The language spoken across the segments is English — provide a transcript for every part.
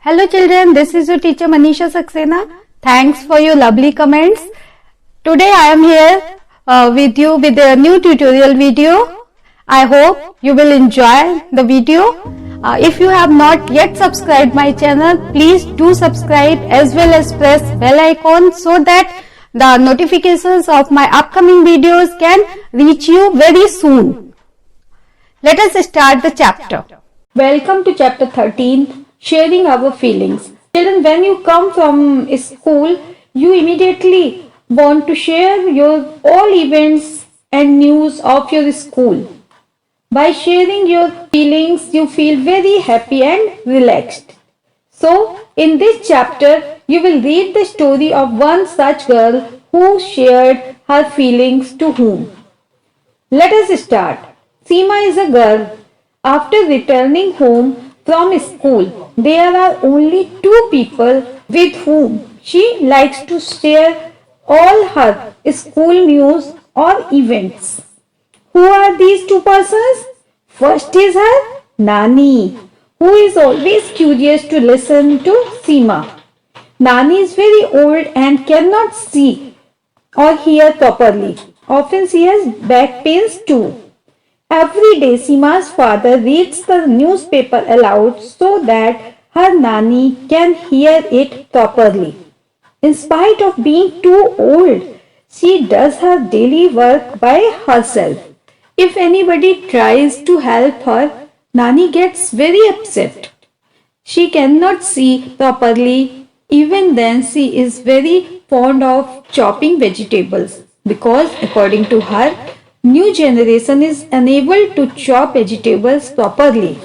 Hello children, this is your teacher Manisha Saxena. Thanks for your lovely comments. Today I am here with you with a new tutorial video. I hope you will enjoy the video. If you have not yet subscribed my channel, please do subscribe as well as press bell icon so that the notifications of my upcoming videos can reach you very soon. Let us start the chapter. Welcome to chapter 13, sharing our feelings. Children, when you come from school, you immediately want to share your all events and news of your school. By sharing your feelings, you feel very happy and relaxed. So, in this chapter, you will read the story of one such girl who shared her feelings to whom. Let us start. Seema is a girl. After returning home from school, there are only two people with whom she likes to share all her school news or events. Who are these two persons? First is her Nani, who is always curious to listen to Seema. Nani is very old and cannot see or hear properly. Often she has back pains too. Every day Seema's father reads the newspaper aloud so that her Nani can hear it properly. In spite of being too old, she does her daily work by herself. If anybody tries to help her, Nani gets very upset. She cannot see properly. Even then, she is very fond of chopping vegetables because, according to her, new generation is unable to chop vegetables properly.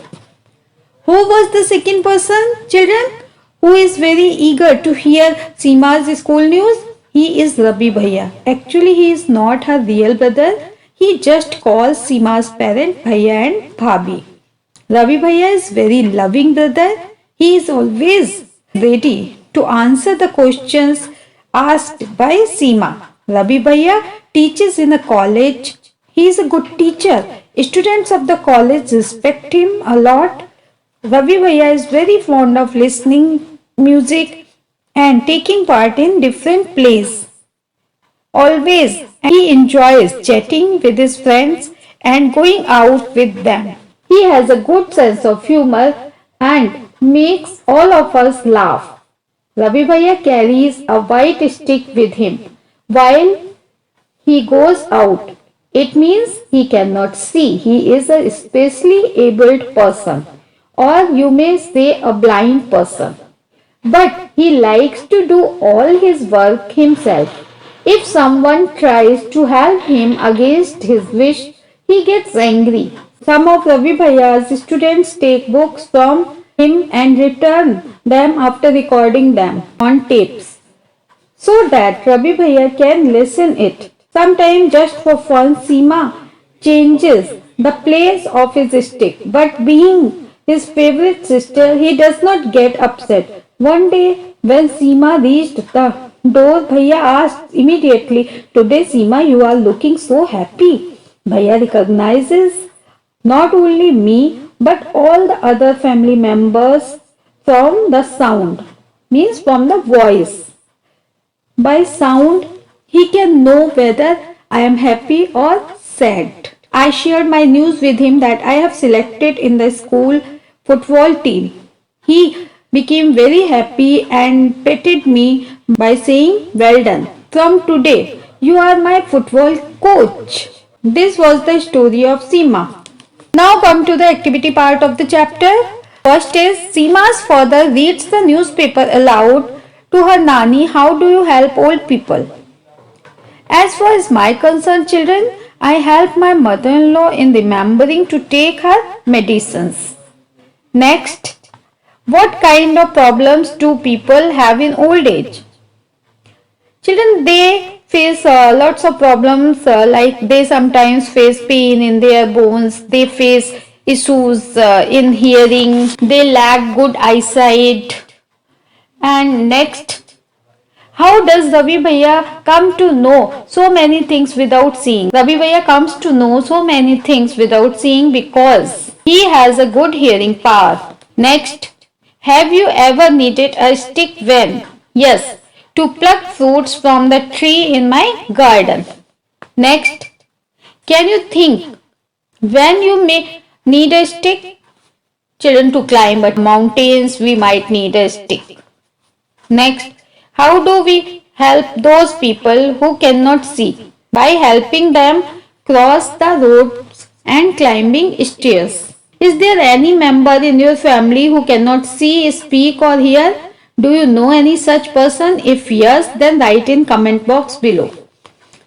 Who was the second person, children, who is very eager to hear Seema's school news? He is Ravi Bhaiya. Actually, he is not her real brother. He just calls Seema's parent Bhaiya and Bhabhi. Ravi Bhaiya is very loving brother. He is always ready to answer the questions asked by Seema. Ravi Bhaiya teaches in a college. He is a good teacher. Students of the college respect him a lot. Ravi Bhaiya is very fond of listening music and taking part in different plays. Always he enjoys chatting with his friends and going out with them. He has a good sense of humor and makes all of us laugh. Ravi Bhaiya carries a white stick with him while he goes out. It means he cannot see. He is a specially abled person, or you may say a blind person. But he likes to do all his work himself. If someone tries to help him against his wish, he gets angry. Some of Ravi Bhaiya's students take books from him and return them after recording them on tapes, so that Ravi Bhaiya can listen it. Sometimes just for fun, Seema changes the place of his stick, but being his favorite sister, he does not get upset. One day, when Seema reached the door, Bhaiya asked immediately, "Today, Seema, you are looking so happy." Bhaiya recognizes not only me, but all the other family members from the sound, means from the voice. By sound, he can know whether I am happy or sad. I shared my news with him that I have selected in the school football team. He became very happy and petted me by saying, "Well done. From today, you are my football coach." This was the story of Seema. Now come to the activity part of the chapter. First is Seema's father reads the newspaper aloud to her Nani. How do you help old people? As far as my concerned, children, I help my mother-in-law in remembering to take her medicines. Next, what kind of problems do people have in old age? Children, they face lots of problems like they sometimes face pain in their bones, they face issues in hearing, they lack good eyesight. And next, how does Ravi Bhaiya come to know so many things without seeing? Ravi Bhaiya comes to know so many things without seeing because he has a good hearing power. Next, Have you ever needed a stick when? Yes, to pluck fruits from the tree in my garden. Next, can you think when you may need a stick? Children, to climb mountains, we might need a stick. Next, how do we help those people who cannot see? By helping them cross the roads and climbing stairs. Is there any member in your family who cannot see, speak or hear? Do you know any such person? If yes, then write in comment box below.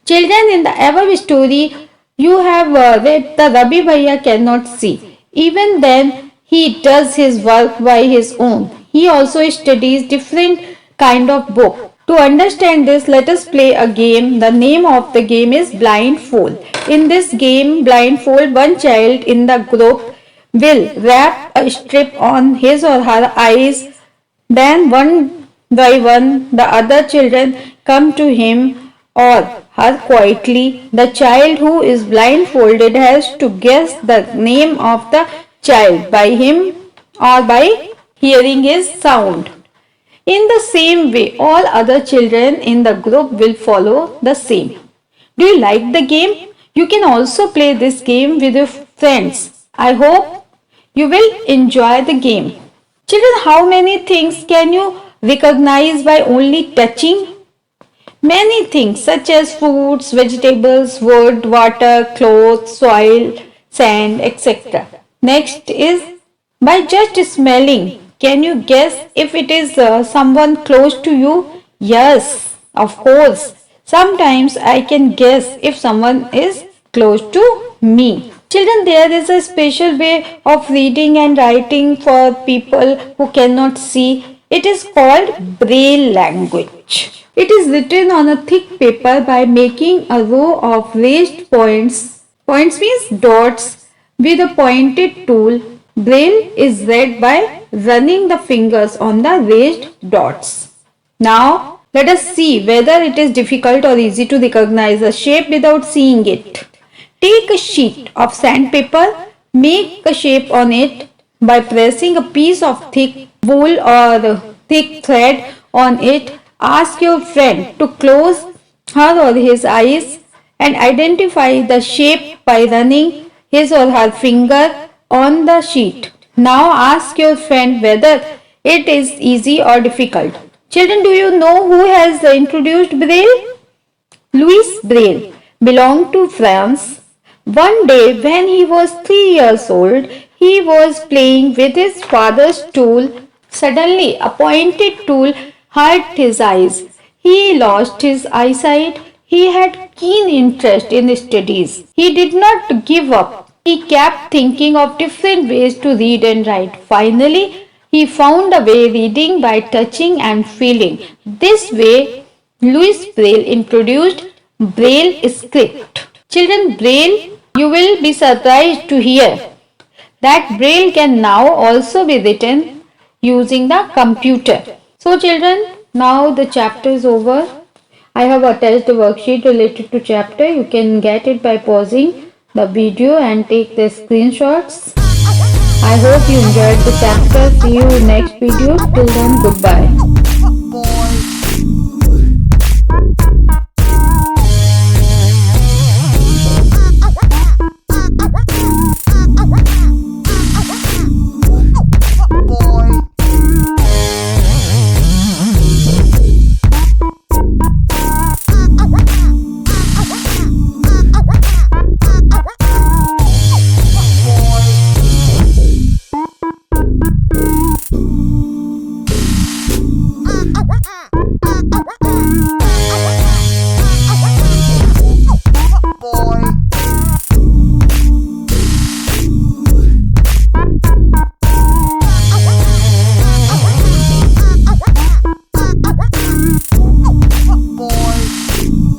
Children, in the above story, you have read the Rabi Bhaiya cannot see. Even then, he does his work by his own. He also studies different kind of book. To understand this, let us play a game. The name of the game is blindfold. In this game, blindfold, one child in the group will wrap a strip on his or her eyes. Then one by one, the other children come to him or her quietly. The child who is blindfolded has to guess the name of the child by him or by hearing his sound. In the same way, all other children in the group will follow the same. Do you like the game? You can also play this game with your friends. I hope you will enjoy the game. Children, how many things can you recognize by only touching? Many things such as fruits, vegetables, wood, water, clothes, soil, sand, etc. Next is by just smelling. Can you guess if it is someone close to you? Yes, of course. Sometimes I can guess if someone is close to me. Children, there is a special way of reading and writing for people who cannot see. It is called Braille language. It is written on a thick paper by making a row of raised points. Points means dots with a pointed tool. Braille is read by running the fingers on the raised dots. Now, let us see whether it is difficult or easy to recognize a shape without seeing it. Take a sheet of sandpaper, make a shape on it by pressing a piece of thick wool or thick thread on it. Ask your friend to close her or his eyes and identify the shape by running his or her finger on the sheet. Now ask your friend whether it is easy or difficult. Children, do you know who has introduced Braille? Louis Braille belonged to France. One day when he was 3 years old, he was playing with his father's tool. Suddenly a pointed tool hurt his eyes. He lost his eyesight. He had keen interest in studies. He did not give up. He kept thinking of different ways to read and write. Finally, he found a way reading by touching and feeling. This way, Louis Braille introduced Braille script. Children, Braille, you will be surprised to hear that Braille can now also be written using the computer. So children, now the chapter is over. I have attached a worksheet related to chapter. You can get it by pausing the video and take the screenshots. I hope you enjoyed the chapter. See you in next video. Till then, goodbye.